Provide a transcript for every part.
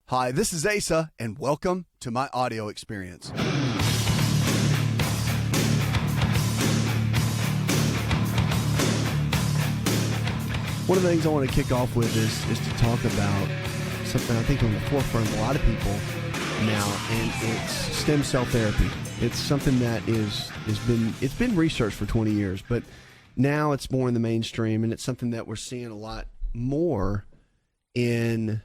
Hi, this is Asa, and welcome to my audio experience. One of the things I want to kick off with is to talk about something I think on the forefront of a lot of people now, and it's stem cell therapy. It's something that it's been researched for 20 years, but now it's more in the mainstream, and it's something that we're seeing a lot more in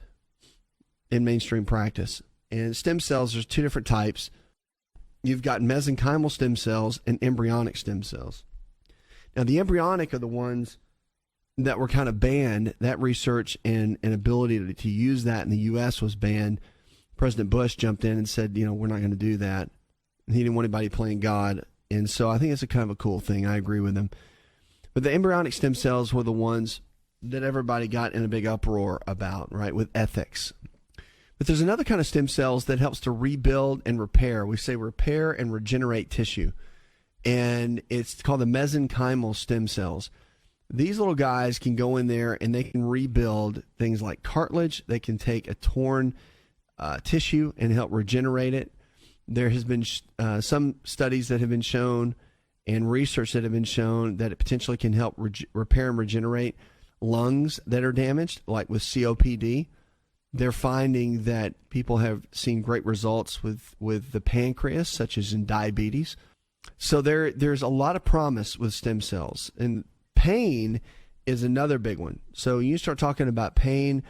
mainstream practice. And stem cells, there's two different types. You've got mesenchymal stem cells and embryonic stem cells. Now, the embryonic are the ones that were kind of banned. That research and ability to use that in the U.S. was banned. President Bush jumped in and said, we're not going to do that. He didn't want anybody playing God. And so I think it's a kind of a cool thing. I agree with him. But the embryonic stem cells were the ones that everybody got in a big uproar about, right, with ethics. But there's another kind of stem cells that helps to rebuild and repair. We say repair and regenerate tissue. And it's called the mesenchymal stem cells. These little guys can go in there and they can rebuild things like cartilage. They can take a torn tissue and help regenerate it. There has been some studies that have been shown and research that have been shown that it potentially can help repair and regenerate lungs that are damaged, like with COPD. They're finding that people have seen great results with the pancreas, such as in diabetes. So there's a lot of promise with stem cells. And pain is another big one. So you start talking about pain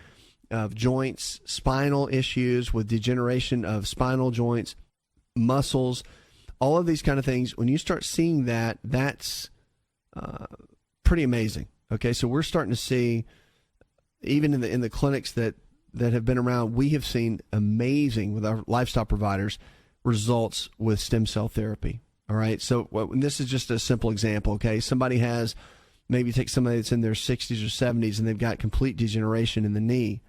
of joints, spinal issues with degeneration of spinal joints, muscles, all of these kind of things. When you start seeing that, that's pretty amazing. Okay, so we're starting to see, even in the clinics that have been around, we have seen amazing, with our lifestyle providers, results with stem cell therapy. All right, so this is just a simple example. Okay, somebody has, maybe take somebody that's in their 60s or 70s and they've got complete degeneration in the knee.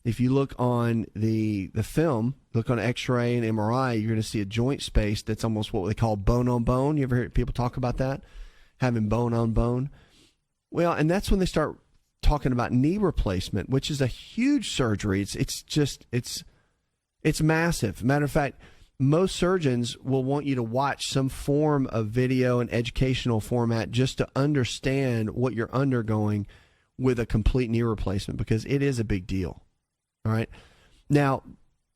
If you look on the film, look on X-ray and MRI, you're going to see a joint space that's almost what they call bone on bone. You ever hear people talk about that? Having bone on bone? Well, and that's when they start talking about knee replacement, which is a huge surgery. It's massive. Matter of fact, most surgeons will want you to watch some form of video and educational format just to understand what you're undergoing with a complete knee replacement, because it is a big deal. All right. Now,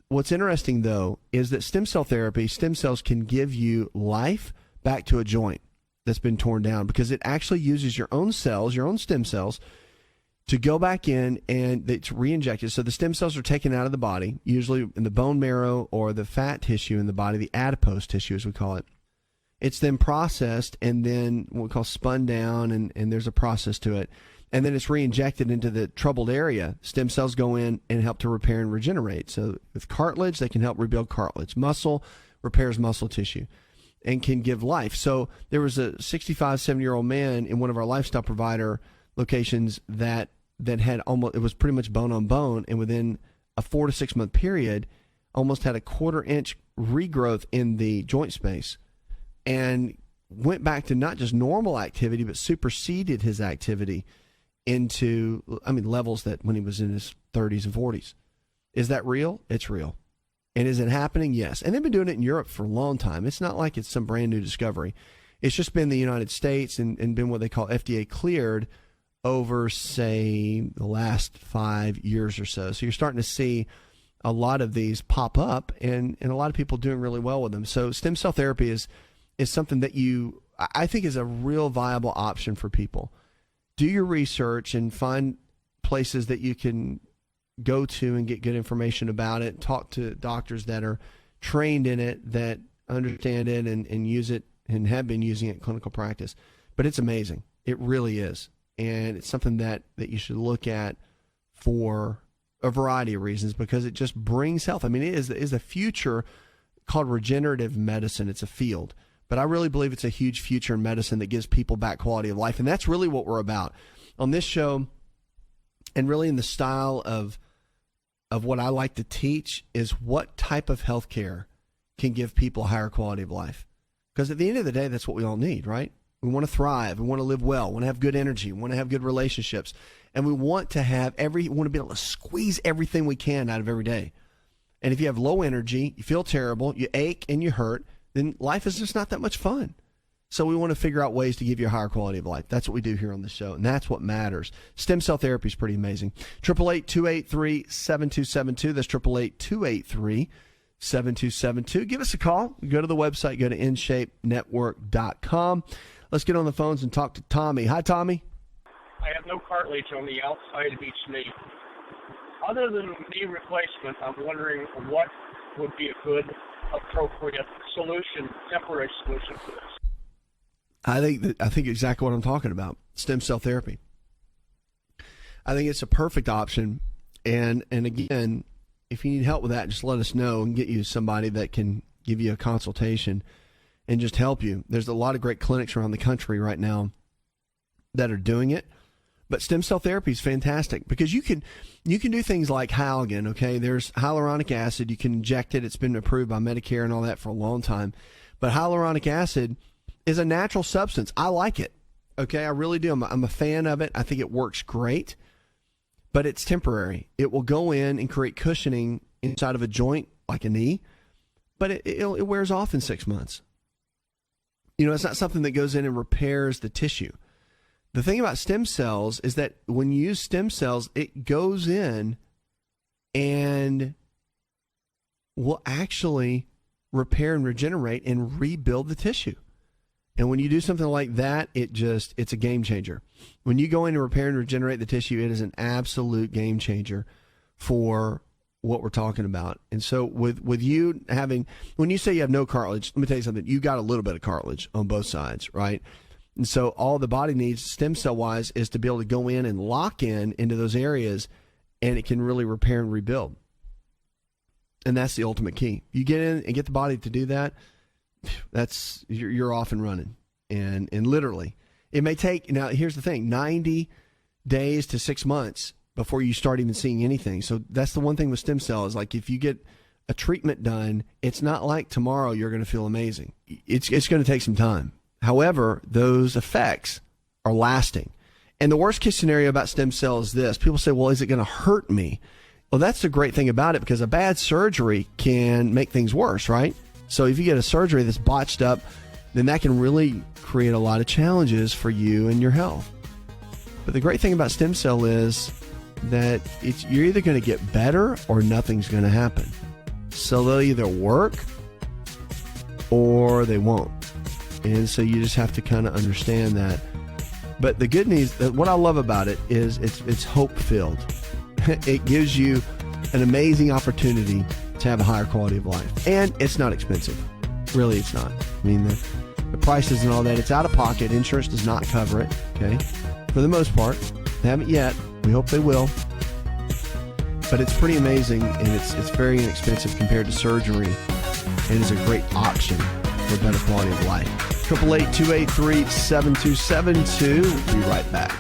what's interesting, though, is that stem cell therapy, stem cells can give you life back to a joint that's been torn down, because it actually uses your own cells, your own stem cells, to go back in, and it's re-injected. So the stem cells are taken out of the body, usually in the bone marrow or the fat tissue in the body, the adipose tissue as we call it. It's then processed and then what we call spun down, and there's a process to it. And then it's re-injected into the troubled area. Stem cells go in and help to repair and regenerate. So with cartilage, they can help rebuild cartilage. Muscle repairs muscle tissue and can give life. So there was a 65, 70-year-old man in one of our lifestyle provider locations that had almost, it was pretty much bone on bone, and within a 4 to 6 month period, almost had a 1/4 inch regrowth in the joint space, and went back to not just normal activity, but superseded his activity into, levels that when he was in his 30s and 40s. Is that real? It's real. And is it happening? Yes. And they've been doing it in Europe for a long time. It's not like it's some brand new discovery. It's just been the United States and been what they call FDA cleared over, say, the last 5 years or so. So you're starting to see a lot of these pop up, and a lot of people doing really well with them. So stem cell therapy is something that I think is a real viable option for people. Do your research and find places that you can go to and get good information about it. Talk to doctors that are trained in it, that understand it and use it and have been using it in clinical practice. But it's amazing. It really is. And it's something that you should look at for a variety of reasons, because it just brings health. It is a future called regenerative medicine. It's a field. But I really believe it's a huge future in medicine that gives people back quality of life. And that's really what we're about on this show, and really in the style of what I like to teach, is what type of healthcare can give people a higher quality of life. Because at the end of the day, that's what we all need, right? We want to thrive. We want to live well. We want to have good energy. We want to have good relationships. And we want to have we want to be able to squeeze everything we can out of every day. And if you have low energy, you feel terrible, you ache and you hurt, then life is just not that much fun. So we want to figure out ways to give you a higher quality of life. That's what we do here on the show, and that's what matters. Stem cell therapy is pretty amazing. 888-283-7272. That's 888-283-7272. Give us a call. Go to the website. Go to InShapeNetwork.com. Let's get on the phones and talk to Tommy. Hi, Tommy. I have no cartilage on the outside of each knee. Other than knee replacement, I'm wondering what would be a good, appropriate solution, temporary solution for this. I think exactly what I'm talking about. Stem cell therapy. I think it's a perfect option. And again, if you need help with that, just let us know and get you somebody that can give you a consultation and just help you. There's a lot of great clinics around the country right now that are doing it. But stem cell therapy is fantastic because you can do things like Halgan, okay? There's hyaluronic acid. You can inject it. It's been approved by Medicare and all that for a long time. But hyaluronic acid is a natural substance. I like it, okay? I really do. I'm a fan of it. I think it works great, but it's temporary. It will go in and create cushioning inside of a joint like a knee, but it wears off in 6 months. You know, it's not something that goes in and repairs the tissue. The thing about stem cells is that when you use stem cells, it goes in and will actually repair and regenerate and rebuild the tissue. And when you do something like that, it's a game changer. When you go in and repair and regenerate the tissue, it is an absolute game changer for what we're talking about. And so with you having, when you say you have no cartilage, let me tell you something, you got a little bit of cartilage on both sides, right? And so all the body needs stem cell wise is to be able to go in and lock in into those areas, and it can really repair and rebuild. And that's the ultimate key. You get in and get the body to do that, you're off and running. And literally, it may take, now here's the thing, 90 days to 6 months before you start even seeing anything. So that's the one thing with stem cells. Like if you get a treatment done, it's not like tomorrow you're going to feel amazing. It's going to take some time. However, those effects are lasting. And the worst case scenario about stem cells is this. People say, well, is it going to hurt me? Well, that's the great thing about it, because a bad surgery can make things worse, right? So if you get a surgery that's botched up, then that can really create a lot of challenges for you and your health. But the great thing about stem cell is that you're either going to get better or nothing's going to happen. So they'll either work or they won't. And so you just have to kind of understand that. But the good news, what I love about it is it's hope-filled. It gives you an amazing opportunity to have a higher quality of life. And it's not expensive. Really, it's not. I mean, the prices and all that, it's out of pocket. Insurance does not cover it, okay? For the most part. They haven't yet. We hope they will. But it's pretty amazing, and it's very inexpensive compared to surgery. And it's a great option for better quality of life. 888-283-7272. We'll be right back.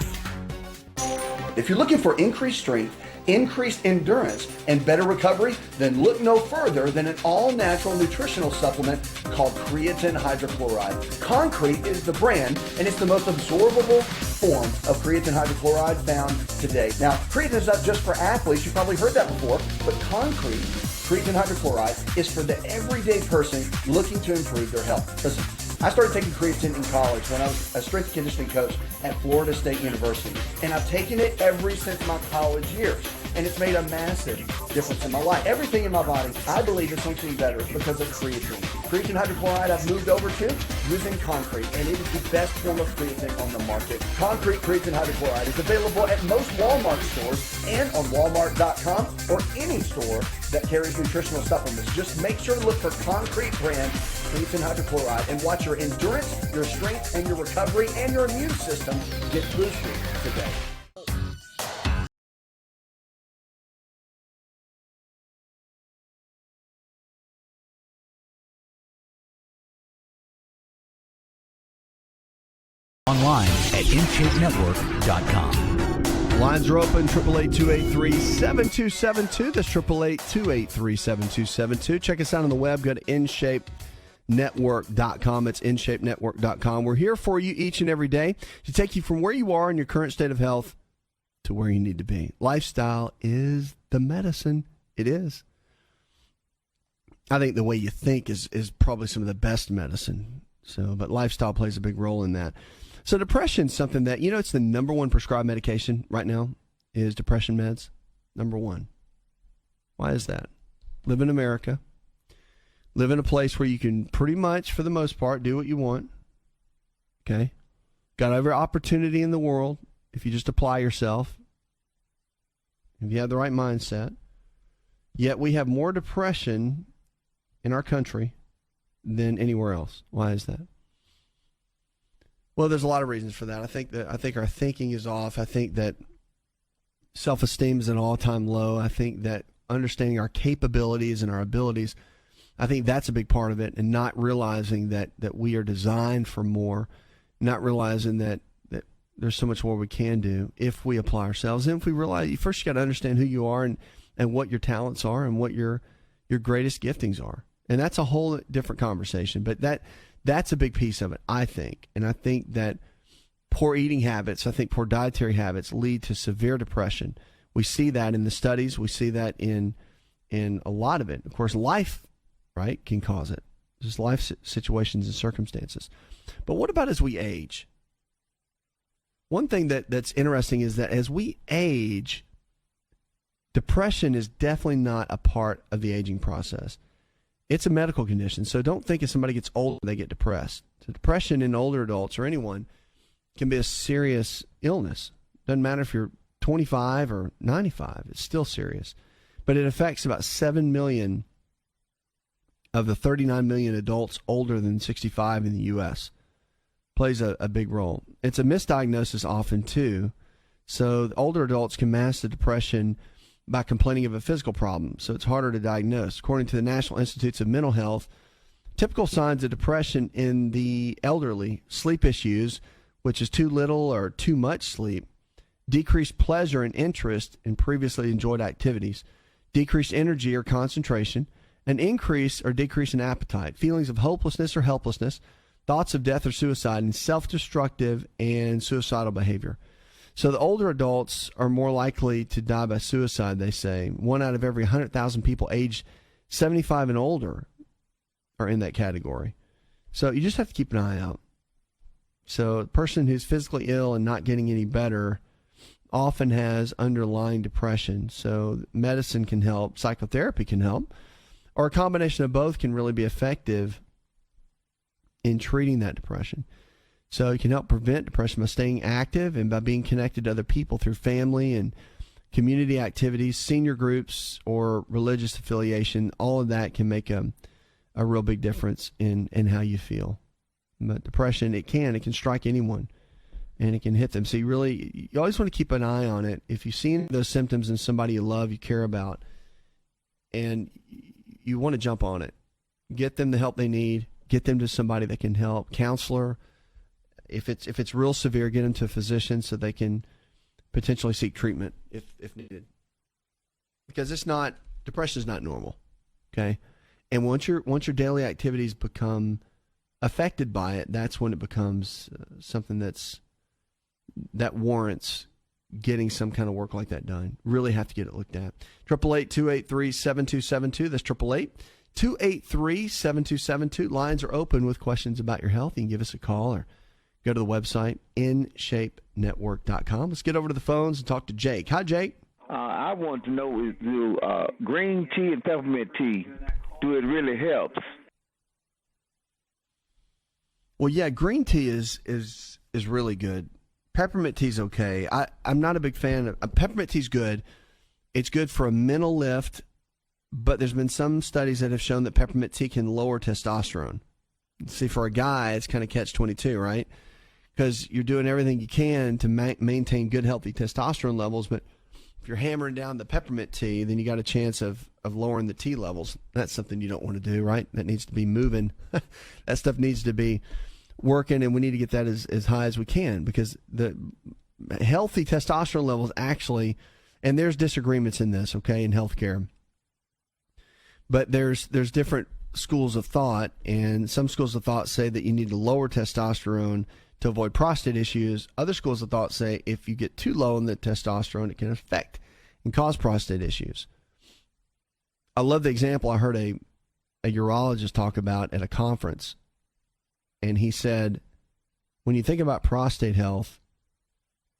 If you're looking for increased strength, increased endurance, and better recovery, then look no further than an all-natural nutritional supplement called creatine hydrochloride. Concrete is the brand, and it's the most absorbable form of creatine hydrochloride found today. Now, creatine is not just for athletes. You've probably heard that before, but creatine hydrochloride is for the everyday person looking to improve their health. Listen, I started taking creatine in college when I was a strength and conditioning coach at Florida State University. And I've taken it since my college years. And it's made a massive difference in my life. Everything in my body, I believe, is functioning better because of creatine. Creatine hydrochloride I've moved over to using Concrete, and it is the best form of creatine on the market. Concrete creatine hydrochloride is available at most Walmart stores and on Walmart.com or any store that carries nutritional supplements. Just make sure to look for Concrete brand creatine hydrochloride and watch your endurance, your strength, and your recovery and your immune system get boosted today. Online at InShapeNetwork.com. Lines are open, 888-283-7272. That's 888-283-7272. Check us out on the web. Go to InShapeNetwork.com. It's InShapeNetwork.com. We're here for you each and every day to take you from where you are in your current state of health to where you need to be. Lifestyle is the medicine. It is. I think the way you think is probably some of the best medicine. So, but lifestyle plays a big role in that. So depression is something that, it's the number one prescribed medication right now is depression meds. Number one. Why is that? Live in America. Live in a place where you can pretty much, for the most part, do what you want. Okay? Got every opportunity in the world if you just apply yourself. If you have the right mindset. Yet we have more depression in our country than anywhere else. Why is that? Well, there's a lot of reasons for that. I think our thinking is off. I think that self-esteem is at an all-time low. I think that understanding our capabilities and our abilities, I think that's a big part of it, and not realizing that we are designed for more, not realizing that there's so much more we can do if we apply ourselves. And if we realize, first you got to understand who you are and what your talents are and what your greatest giftings are. And that's a whole different conversation. But that's a big piece of it, I think. And I think that poor eating habits, I think poor dietary habits lead to severe depression. We see that in the studies. We see that in a lot of it. Of course, life, right, can cause it. Just life situations and circumstances. But what about as we age? One thing that's interesting is that as we age, depression is definitely not a part of the aging process. It's a medical condition, so don't think if somebody gets older, they get depressed. So depression in older adults or anyone can be a serious illness. Doesn't matter if you're 25 or 95, it's still serious. But it affects about 7 million of the 39 million adults older than 65 in the U.S. Plays a big role. It's a misdiagnosis often, too. So older adults can mask the depression by complaining of a physical problem, so it's harder to diagnose. According to the National Institutes of Mental Health, typical signs of depression in the elderly: sleep issues, which is too little or too much sleep, decreased pleasure and interest in previously enjoyed activities, decreased energy or concentration, an increase or decrease in appetite, feelings of hopelessness or helplessness, thoughts of death or suicide, and self-destructive and suicidal behavior. So the older adults are more likely to die by suicide, they say. 1 out of every 100,000 people aged 75 and older are in that category. So you just have to keep an eye out. So a person who's physically ill and not getting any better often has underlying depression. So medicine can help, psychotherapy can help, or a combination of both can really be effective in treating that depression. So it can help prevent depression by staying active and by being connected to other people through family and community activities, senior groups, or religious affiliation. All of that can make a real big difference in how you feel. But depression, it can strike anyone, and it can hit them. So you always want to keep an eye on it. If you've seen those symptoms in somebody you love, you care about, and you want to jump on it, get them the help they need, get them to somebody that can help, counselor. If it's real severe, get them to a physician so they can potentially seek treatment if needed. Because depression is not normal, okay? And once your daily activities become affected by it, that's when it becomes something that warrants getting some kind of work like that done. Really have to get it looked at. 888-283-7272. That's 888-283-7272. Lines are open with questions about your health. You can give us a call or go to the website, InShapeNetwork.com. Let's get over to the phones and talk to Jake. Hi, Jake. I want to know if green tea and peppermint tea, do it really helps? Well, yeah, green tea is really good. Peppermint tea's okay. I'm not a big fan of peppermint tea's good. It's good for a mental lift, but there's been some studies that have shown that peppermint tea can lower testosterone. See, for a guy, it's kind of catch-22, right? Because you're doing everything you can to maintain good, healthy testosterone levels, but if you're hammering down the peppermint tea, then you got a chance of lowering the T levels. That's something you don't want to do, right? That needs to be moving. That stuff needs to be working, and we need to get that as high as we can, because the healthy testosterone levels actually, and there's disagreements in this, okay, in healthcare, but there's different schools of thought, and some schools of thought say that you need to lower testosterone to avoid prostate issues. Other schools of thought say if you get too low in the testosterone, it can affect and cause prostate issues. I love the example. I heard a a urologist talk about at a conference, and he said, when you think about prostate health,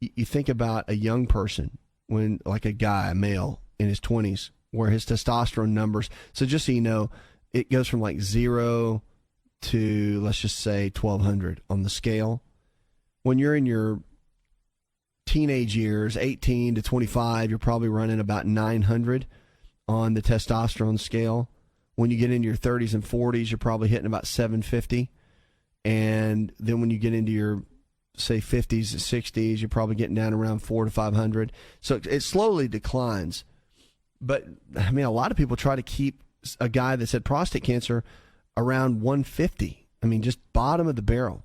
you think about a young person, when like a guy, a male in his 20s, where his testosterone numbers, so just so you know, it goes from like 0 to, let's just say, 1,200 on the scale. When you're in your teenage years, 18 to 25, you're probably running about 900 on the testosterone scale. When you get into your 30s and 40s, you're probably hitting about 750. And then when you get into your, say, 50s and 60s, you're probably getting down around 400 to 500. So it slowly declines. But, I mean, a lot of people try to keep a guy that's had prostate cancer around 150. I mean, just bottom of the barrel.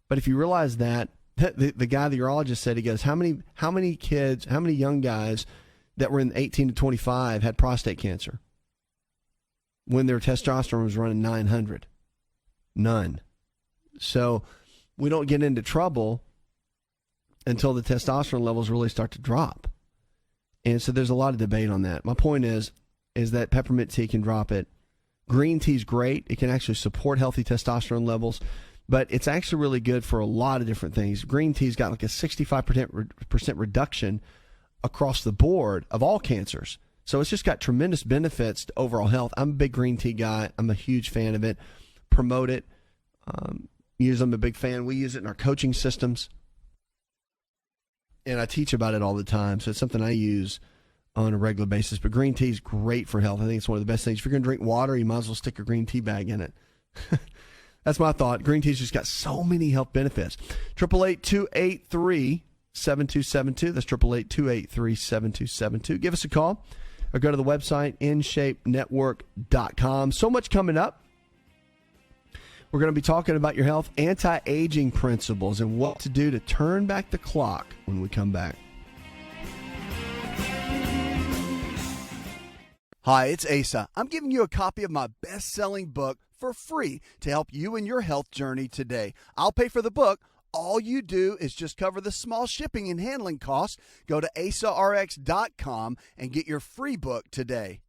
But if you realize that, the guy, the urologist said, he goes, how many kids, how many young guys that were in 18 to 25 had prostate cancer when their testosterone was running 900? None. So we don't get into trouble until the testosterone levels really start to drop. And so there's a lot of debate on that. My point is that peppermint tea can drop it. Green tea is great. It can actually support healthy testosterone levels, but it's actually really good for a lot of different things. Green tea's got like a 65% reduction across the board of all cancers. So it's just got tremendous benefits to overall health. I'm a big green tea guy. I'm a huge fan of it. Promote it. I'm a big fan. We use it in our coaching systems. And I teach about it all the time. So it's something I use on a regular basis. But green tea is great for health. I think it's one of the best things. If you're going to drink water, you might as well stick a green tea bag in it. That's my thought. Green tea's just got so many health benefits. 888-283-7272. That's 888-283-7272. Give us a call or go to the website, InShapeNetwork.com. So much coming up. We're going to be talking about your health, anti-aging principles, and what to do to turn back the clock when we come back. Hi, it's Asa. I'm giving you a copy of my best-selling book for free to help you in your health journey today. I'll pay for the book. All you do is just cover the small shipping and handling costs. Go to AsaRx.com and get your free book today.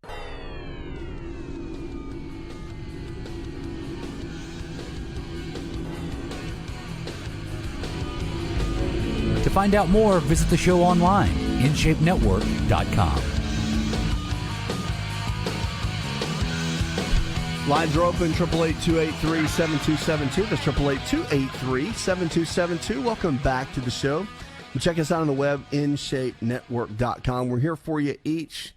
To find out more, visit the show online, InShapeNetwork.com. Lines are open, 888-283-7272. That's 888-283-7272. Welcome back to the show. And check us out on the web, InShapeNetwork.com. We're here for you each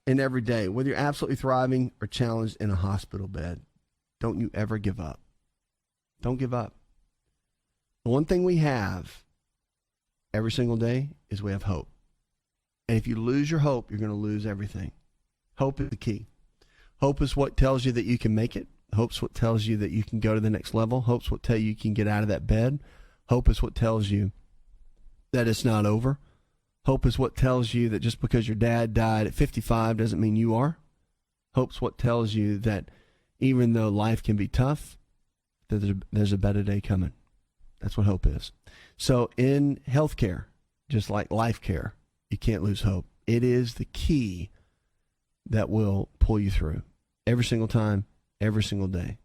and every day, whether you're absolutely thriving or challenged in a hospital bed. Don't you ever give up. Don't give up. The one thing we have every single day is we have hope. And if you lose your hope, you're going to lose everything. Hope is the key. Hope is what tells you that you can make it. Hope's what tells you that you can go to the next level. Hope's what tells you you can get out of that bed. Hope is what tells you that it's not over. Hope is what tells you that just because your dad died at 55 doesn't mean you are. Hope's what tells you that even though life can be tough, that there's a better day coming. That's what hope is. So in healthcare, just like life care, you can't lose hope. It is the key that will pull you through every single time, every single day.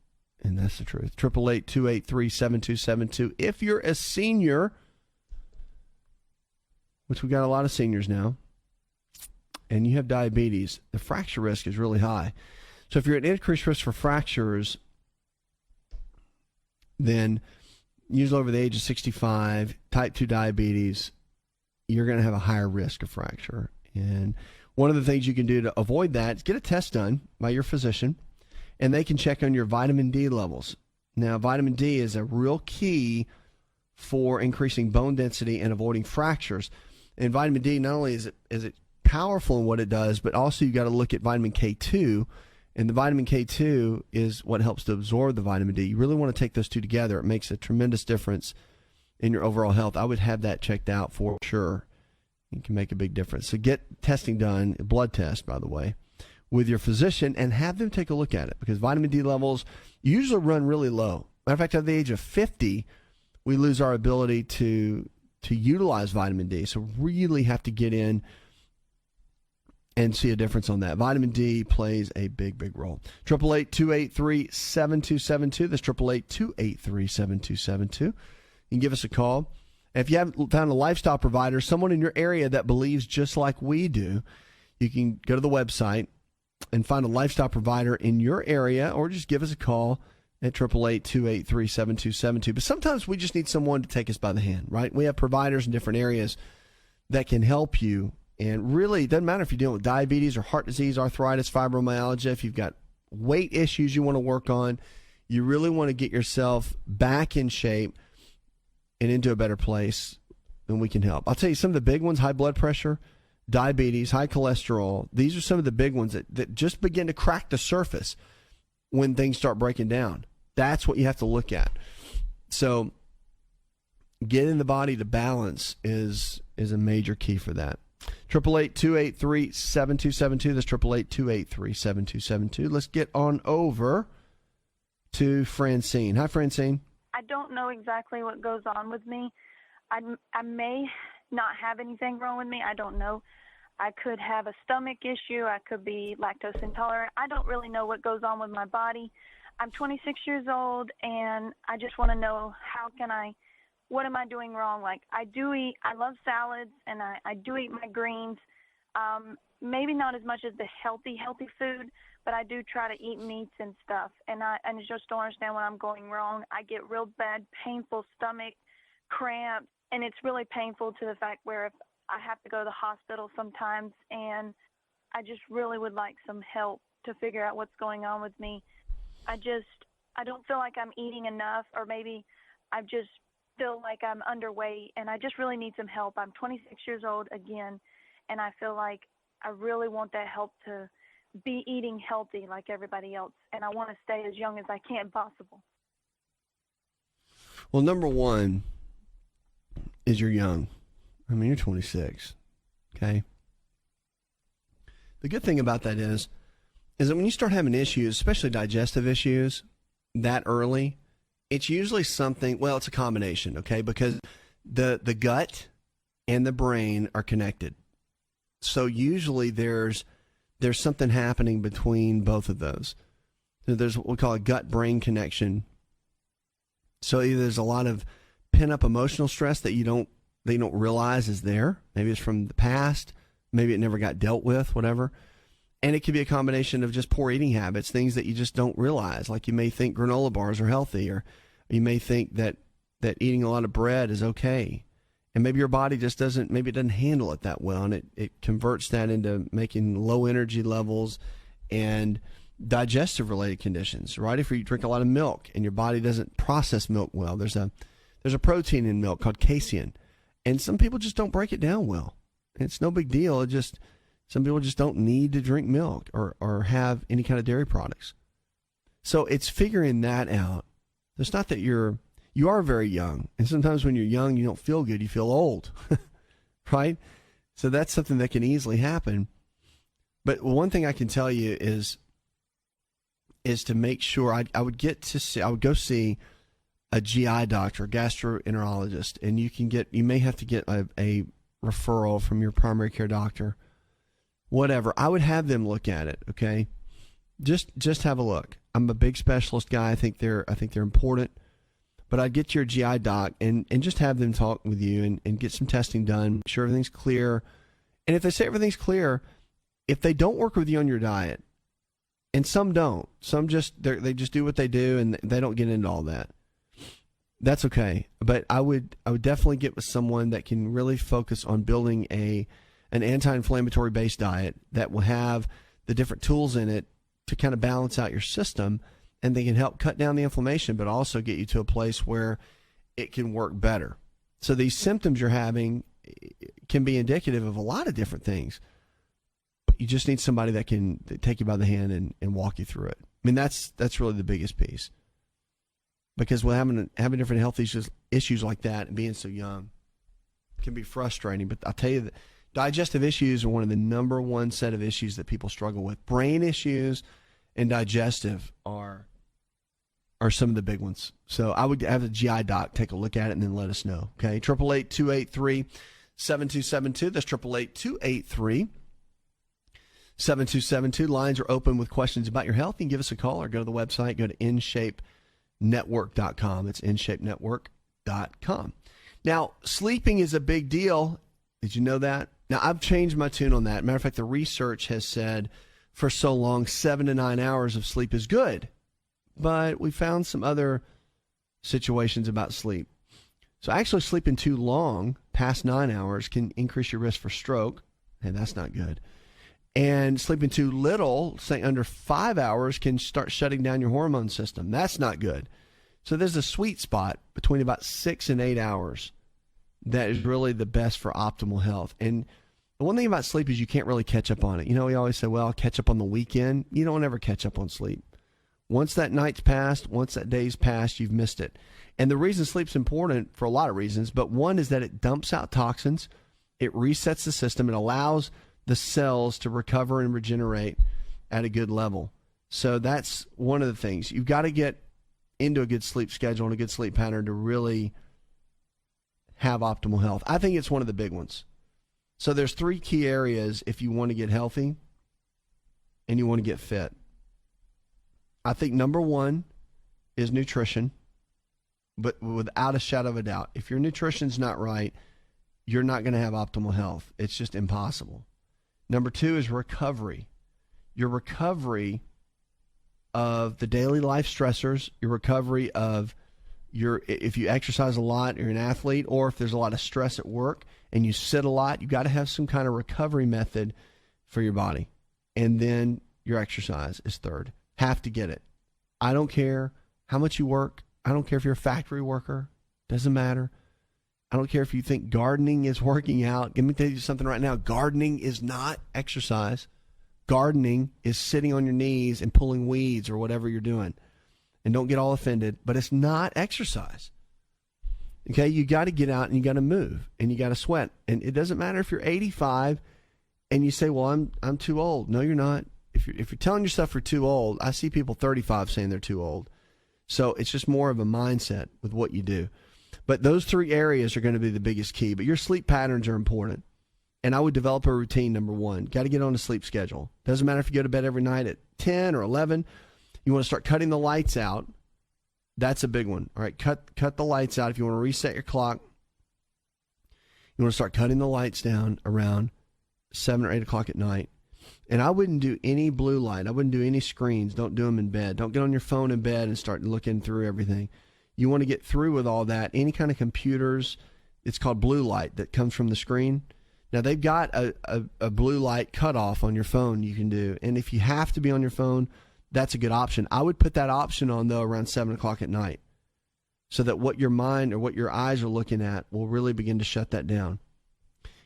And that's the truth. 888-283-7272. If you're a senior, which we got a lot of seniors now, and you have diabetes, the fracture risk is really high. So if you're at increased risk for fractures, then usually over the age of 65, type 2 diabetes, you're going to have a higher risk of fracture. And one of the things you can do to avoid that is get a test done by your physician, and they can check on your vitamin D levels. Now, vitamin D is a real key for increasing bone density and avoiding fractures. And vitamin D, not only is it powerful in what it does, but also you got to look at vitamin K2. And the vitamin K2 is what helps to absorb the vitamin D. You really want to take those two together. It makes a tremendous difference in your overall health. I would have that checked out for sure. It can make a big difference. So get testing done, a blood test, by the way, with your physician, and have them take a look at it, because vitamin D levels usually run really low. Matter of fact, at the age of 50, we lose our ability to utilize vitamin D. So really have to get in and see a difference on that. Vitamin D plays a big, big role. 888-283-7272. That's 888-283-7272. You can give us a call. If you haven't found a lifestyle provider, someone in your area that believes just like we do, you can go to the website and find a lifestyle provider in your area, or just give us a call at 888-283-7272. But sometimes we just need someone to take us by the hand, right? We have providers in different areas that can help you. And really, it doesn't matter if you're dealing with diabetes or heart disease, arthritis, fibromyalgia, if you've got weight issues you want to work on, you really want to get yourself back in shape and into a better place, then we can help. I'll tell you some of the big ones: high blood pressure, diabetes, high cholesterol. These are some of the big ones that just begin to crack the surface when things start breaking down. That's what you have to look at. So getting the body to balance is a major key for that. 888-283-7272. That's 888-283-7272. Let's get on over to Francine. Hi, Francine. I don't know exactly what goes on with me. I may not have anything wrong with me. I don't know. I could have a stomach issue. I could be lactose intolerant. I don't really know what goes on with my body. I'm 26 years old, and I just want to know what am I doing wrong? Like, I love salads, and I do eat my greens. Maybe not as much as the healthy food, but I do try to eat meats and stuff. And I just don't understand what I'm going wrong. I get real bad, painful stomach cramps, and it's really painful to the fact where if I have to go to the hospital sometimes, and I just really would like some help to figure out what's going on with me. I don't feel like I'm eating enough, or maybe I just feel like I'm underweight, and I just really need some help. I'm 26 years old again, and I feel like I really want that help to be eating healthy like everybody else, and I want to stay as young as I can possible. Well, number one is you're young. I mean, you're 26, okay? The good thing about that is that when you start having issues, especially digestive issues, that early, it's usually something, well, it's a combination, okay? Because the gut and the brain are connected. So usually there's something happening between both of those. So there's what we call a gut-brain connection. So either there's a lot of pent-up emotional stress that you don't realize is there. Maybe it's from the past. Maybe it never got dealt with, whatever. And it could be a combination of just poor eating habits, things that you just don't realize. Like you may think granola bars are healthy, or you may think that eating a lot of bread is okay. And maybe your body just doesn't handle it that well, and it converts that into making low energy levels and digestive related conditions, right? If you drink a lot of milk and your body doesn't process milk well, there's a protein in milk called casein, and some people just don't break it down well. It's no big deal. Some people just don't need to drink milk or have any kind of dairy products. So it's figuring that out. It's not that you are very young, and sometimes when you're young, you don't feel good. You feel old, right? So that's something that can easily happen. But one thing I can tell you is to make sure I would go see a GI doctor, a gastroenterologist, and you may have to get a referral from your primary care doctor, whatever. I would have them look at it, okay? Just have a look. I'm a big specialist guy. I think they're important. But I'd get to your GI doc and just have them talk with you and get some testing done, make sure everything's clear. And if they say everything's clear, if they don't work with you on your diet, and some don't, some they just do what they do and they don't get into all that, that's okay. But I would definitely get with someone that can really focus on building an anti-inflammatory based diet that will have the different tools in it to kind of balance out your system, and they can help cut down the inflammation, but also get you to a place where it can work better. So these symptoms you're having can be indicative of a lot of different things, but you just need somebody that can take you by the hand and walk you through it. I mean, that's really the biggest piece, because with having different health issues like that and being so young can be frustrating. But I'll tell you that digestive issues are one of the number one set of issues that people struggle with. Brain issues and digestive are some of the big ones. So I would have a GI doc take a look at it and then let us know. Okay, 888-283-7272. That's 7272. Lines are open with questions about your health. You can give us a call or go to the website. Go to InShapeNetwork.com. It's InShapeNetwork.com. Now, sleeping is a big deal. Did you know that? Now, I've changed my tune on that. Matter of fact, the research has said for so long, 7 to 9 hours of sleep is good. But we found some other situations about sleep. So actually sleeping too long, past 9 hours, can increase your risk for stroke. And that's not good. And sleeping too little, say under 5 hours, can start shutting down your hormone system. That's not good. So there's a sweet spot between about 6 and 8 hours that is really the best for optimal health. And the one thing about sleep is you can't really catch up on it. You know, we always say, well, I'll catch up on the weekend. You don't ever catch up on sleep. Once that night's passed, once that day's passed, you've missed it. And the reason sleep's important for a lot of reasons, but one is that it dumps out toxins. It resets the system. It allows the cells to recover and regenerate at a good level. So that's one of the things. You've got to get into a good sleep schedule and a good sleep pattern to really have optimal health. I think it's one of the big ones. So there's 3 key areas if you want to get healthy and you want to get fit. I think number 1 is nutrition, but without a shadow of a doubt. If your nutrition's not right, you're not going to have optimal health. It's just impossible. Number 2 is recovery. Your recovery of the daily life stressors, your recovery of if you exercise a lot, you're an athlete, or if there's a lot of stress at work and you sit a lot, you got to have some kind of recovery method for your body. And then your exercise is third. Have to get it. I don't care how much you work. I don't care if you're a factory worker. Doesn't matter. I don't care if you think gardening is working out. Let me tell you something right now. Gardening is not exercise. Gardening is sitting on your knees and pulling weeds or whatever you're doing. And don't get all offended, but it's not exercise. Okay, you got to get out and you got to move and you got to sweat. And it doesn't matter if you're 85 and you say, well, I'm too old. No, you're not. If you're telling yourself you're too old, I see people 35 saying they're too old. So it's just more of a mindset with what you do. But those 3 areas are going to be the biggest key. But your sleep patterns are important. And I would develop a routine, number 1. Got to get on a sleep schedule. Doesn't matter if you go to bed every night at 10 or 11. You want to start cutting the lights out. That's a big one. All right, cut the lights out. If you want to reset your clock, you want to start cutting the lights down around 7 or 8 o'clock at night. And I wouldn't do any blue light. I wouldn't do any screens. Don't do them in bed. Don't get on your phone in bed and start looking through everything. You want to get through with all that. Any kind of computers, it's called blue light that comes from the screen. Now, they've got a blue light cutoff on your phone you can do. And if you have to be on your phone, that's a good option. I would put that option on, though, around 7 o'clock at night so that what your mind or what your eyes are looking at will really begin to shut that down.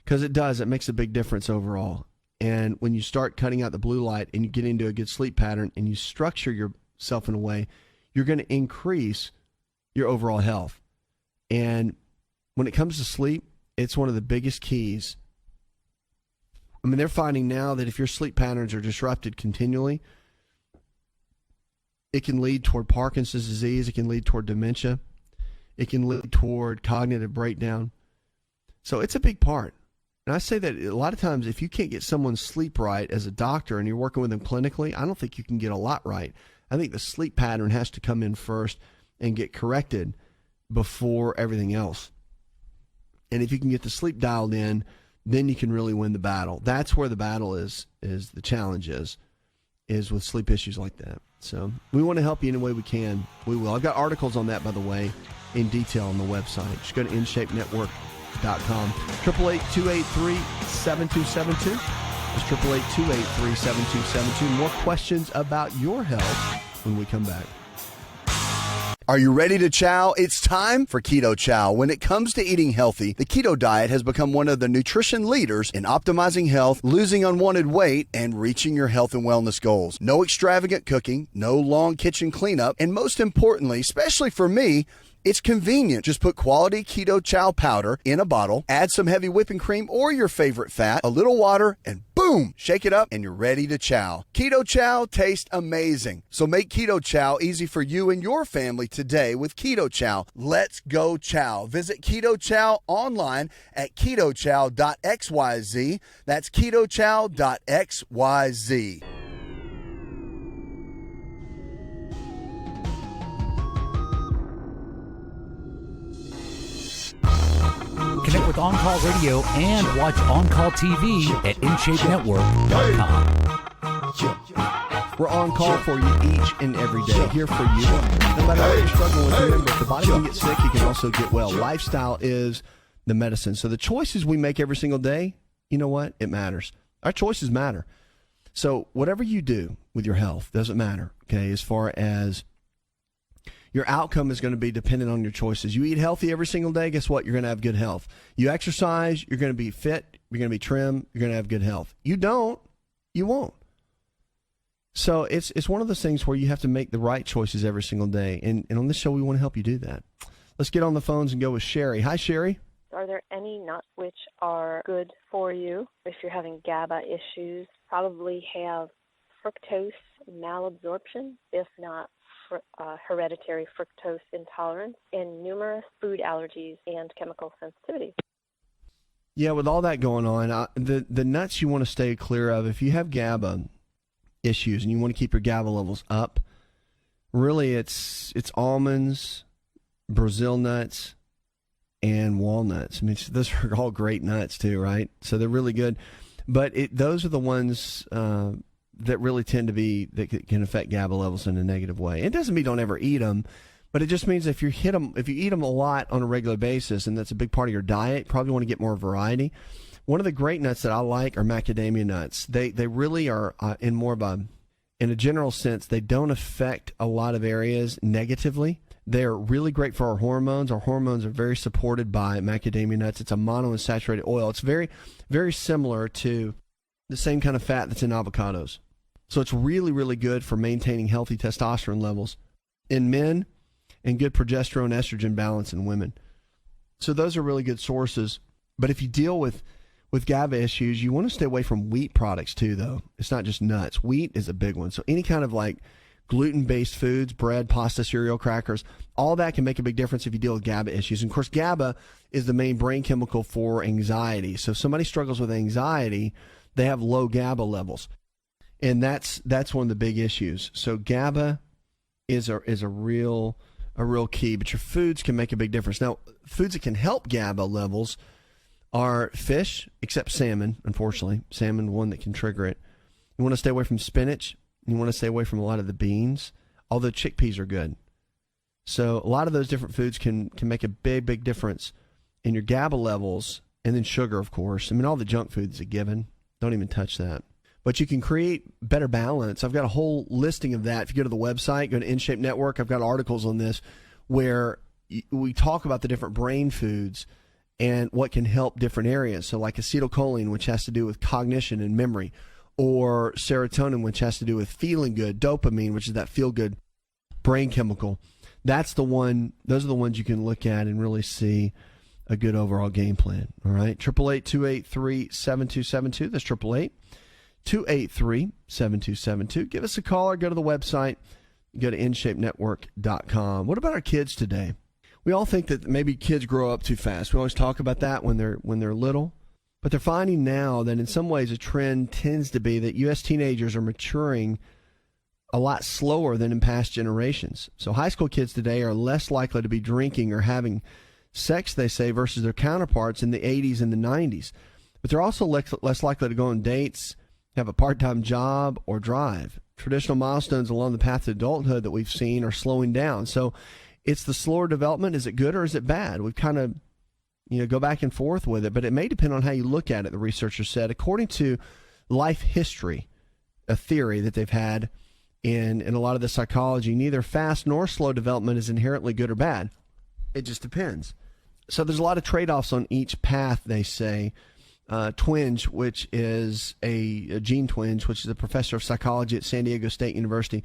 Because it does. It makes a big difference overall. And when you start cutting out the blue light and you get into a good sleep pattern and you structure yourself in a way, you're going to increase your overall health. And when it comes to sleep, it's one of the biggest keys. I mean, they're finding now that if your sleep patterns are disrupted continually, it can lead toward Parkinson's disease. It can lead toward dementia. It can lead toward cognitive breakdown. So it's a big part. And I say that a lot of times, if you can't get someone's sleep right as a doctor and you're working with them clinically, I don't think you can get a lot right. I think the sleep pattern has to come in first and get corrected before everything else. And if you can get the sleep dialed in, then you can really win the battle. That's where the battle is the challenge is with sleep issues like that. So we want to help you any way we can. We will. I've got articles on that, by the way, in detail on the website. Just go to InShapeNetwork.com. 888-283-7272. That's 888-283-7272. More questions about your health when we come back. Are you ready to chow? It's time for Keto Chow. When it comes to eating healthy, the keto diet has become one of the nutrition leaders in optimizing health, losing unwanted weight, and reaching your health and wellness goals. No extravagant cooking, no long kitchen cleanup, and most importantly, especially for me, It's convenient. Just put quality Keto Chow powder in a bottle, add some heavy whipping cream or your favorite fat, a little water, and boom, shake it up and you're ready to chow. Keto Chow tastes amazing. So make Keto Chow easy for you and your family today with Keto Chow. Let's go chow. Visit Keto Chow online at ketochow.xyz. That's ketochow.xyz. Connect with On Call Radio and watch On Call TV at InShapeNetwork.com. We're on call for you each and every day, here for you. No matter what you're struggling with, remember, if the body can get sick, you can also get well. Lifestyle is the medicine. So the choices we make every single day, you know what? It matters. Our choices matter. So whatever you do with your health doesn't matter, okay, as far as your outcome is going to be dependent on your choices. You eat healthy every single day, guess what? You're going to have good health. You exercise, you're going to be fit, you're going to be trim, you're going to have good health. You don't, you won't. So it's one of those things where you have to make the right choices every single day. And on this show, we want to help you do that. Let's get on the phones and go with Sherry. Hi, Sherry. Are there any nuts which are good for you if you're having GABA issues? Probably have fructose malabsorption, if not hereditary fructose intolerance, and numerous food allergies and chemical sensitivity. Yeah, with all that going on, the nuts you want to stay clear of, if you have GABA issues and you want to keep your GABA levels up, really it's almonds, Brazil nuts, and walnuts. I mean, those are all great nuts too, right? So they're really good. But those are the ones that really tend to be, that can affect GABA levels in a negative way. It doesn't mean don't ever eat them, but it just means if you eat them a lot on a regular basis, and that's a big part of your diet, you probably want to get more variety. One of the great nuts that I like are macadamia nuts. They really are in a general sense, they don't affect a lot of areas negatively. They're really great for our hormones. Our hormones are very supported by macadamia nuts. It's a monounsaturated oil. It's very, very similar to the same kind of fat that's in avocados. So it's really, really good for maintaining healthy testosterone levels in men and good progesterone estrogen balance in women. So those are really good sources. But if you deal with GABA issues, you want to stay away from wheat products too, though. It's not just nuts. Wheat is a big one. So any kind of like gluten-based foods, bread, pasta, cereal, crackers, all that can make a big difference if you deal with GABA issues. And of course, GABA is the main brain chemical for anxiety. So if somebody struggles with anxiety, they have low GABA levels. And that's one of the big issues. So GABA is a real key, but your foods can make a big difference. Now, foods that can help GABA levels are fish, except salmon, unfortunately. Salmon, one that can trigger it. You want to stay away from spinach. You want to stay away from a lot of the beans, although chickpeas are good. So a lot of those different foods can make a big, big difference in your GABA levels, and then sugar, of course. I mean, all the junk food is a given. Don't even touch that. But you can create better balance. I've got a whole listing of that. If you go to the website, go to InShape Network, I've got articles on this where we talk about the different brain foods and what can help different areas. So like acetylcholine, which has to do with cognition and memory, or serotonin, which has to do with feeling good, dopamine, which is that feel-good brain chemical. Those are the ones you can look at and really see a good overall game plan. All right, 888-283-7272. That's 888-283-7272. Give us a call or go to the website. Go to InShapeNetwork.com. What about our kids today? We all think that maybe kids grow up too fast. We always talk about that when they're little. But they're finding now that in some ways a trend tends to be that U.S. teenagers are maturing a lot slower than in past generations. So high school kids today are less likely to be drinking or having sex, they say, versus their counterparts in the 80s and the 90s. But they're also less likely to go on dates, have a part-time job, or drive. Traditional milestones along the path to adulthood that we've seen are slowing down. So it's the slower development. Is it good or is it bad? We've kind of go back and forth with it, but it may depend on how you look at it, the researchers said. According to life history, a theory that they've had in a lot of the psychology, neither fast nor slow development is inherently good or bad. It just depends. So there's a lot of trade-offs on each path, they say. Twenge, which is a Gene Twenge, which is a professor of psychology at San Diego State University,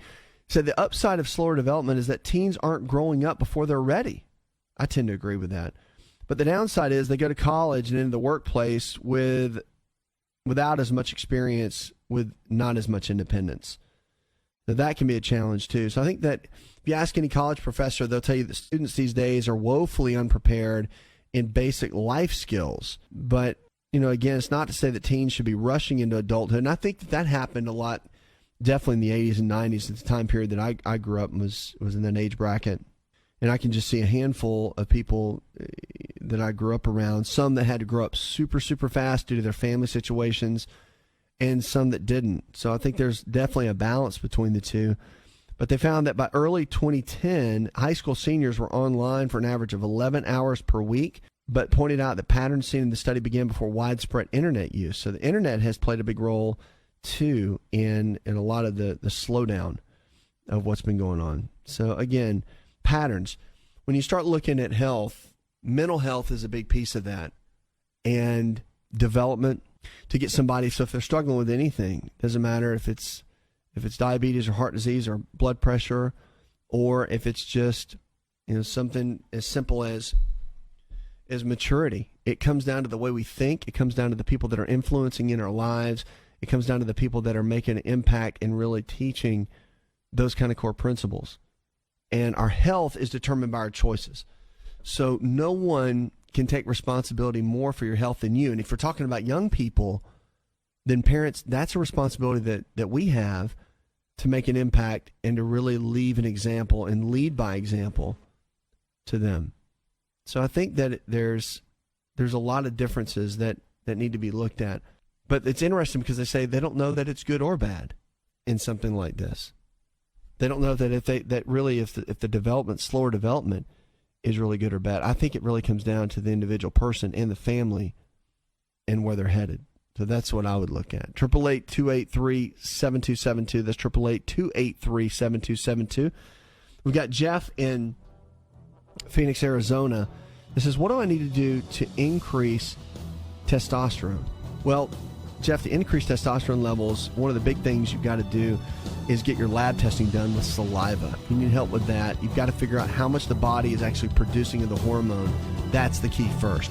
said the upside of slower development is that teens aren't growing up before they're ready. I tend to agree with that. But the downside is they go to college and into the workplace without as much experience, with not as much independence. So that can be a challenge too. So I think that if you ask any college professor, they'll tell you that students these days are woefully unprepared in basic life skills. But, again, it's not to say that teens should be rushing into adulthood. And I think that happened a lot, definitely in the 80s and 90s, at the time period that I grew up and was in that age bracket. And I can just see a handful of people that I grew up around, some that had to grow up super, super fast due to their family situations, and some that didn't. So I think there's definitely a balance between the two. But they found that by early 2010, high school seniors were online for an average of 11 hours per week, but pointed out that patterns seen in the study began before widespread internet use. So the internet has played a big role, too, in a lot of the slowdown of what's been going on. So, again, patterns. When you start looking at health, mental health is a big piece of that, and development to get somebody. So if they're struggling with anything, doesn't matter if it's diabetes or heart disease or blood pressure, or if it's just something as simple as maturity. It comes down to the way we think. It comes down to the people that are influencing in our lives. It comes down to the people that are making an impact and really teaching those kind of core principles. And our health is determined by our choices. So no one can take responsibility more for your health than you. And if we're talking about young people, then parents, that's a responsibility that we have to make an impact and to really leave an example and lead by example to them. So I think that there's a lot of differences that need to be looked at. But it's interesting because they say they don't know that it's good or bad in something like this. They don't know that if the development, slower development, is really good or bad. I think it really comes down to the individual person and the family and where they're headed. So that's what I would look at. 888-283-7272. That's 888-283-7272. We've got Jeff in Phoenix, Arizona. This is, what do I need to do to increase testosterone? Well, Jeff, to increase testosterone levels, one of the big things you've got to do is get your lab testing done with saliva. You need help with that. You've got to figure out how much the body is actually producing of the hormone. That's the key first.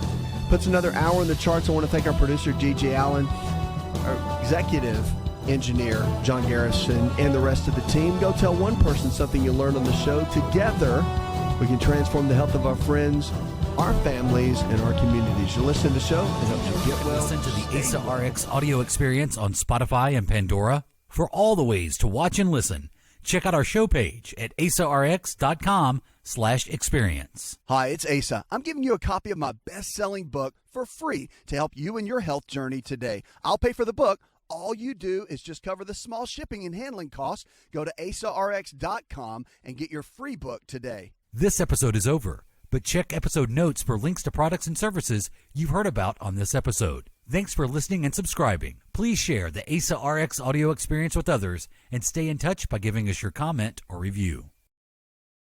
Puts another hour in the charts. I want to thank our producer, G.J. Allen, our executive engineer, John Garrison, and the rest of the team. Go tell one person something you learned on the show. Together, we can transform the health of our friends, our families, and our communities. You listen to the show, it helps you get well. Listen to the AsaRx audio experience on Spotify and Pandora. For all the ways to watch and listen, check out our show page at asarx.com/experience. Hi, it's Asa. I'm giving you a copy of my best-selling book for free to help you in your health journey today. I'll pay for the book. All you do is just cover the small shipping and handling costs. Go to asarx.com and get your free book today. This episode is over, but check episode notes for links to products and services you've heard about on this episode. Thanks for listening and subscribing. Please share the AsaRx audio experience with others and stay in touch by giving us your comment or review.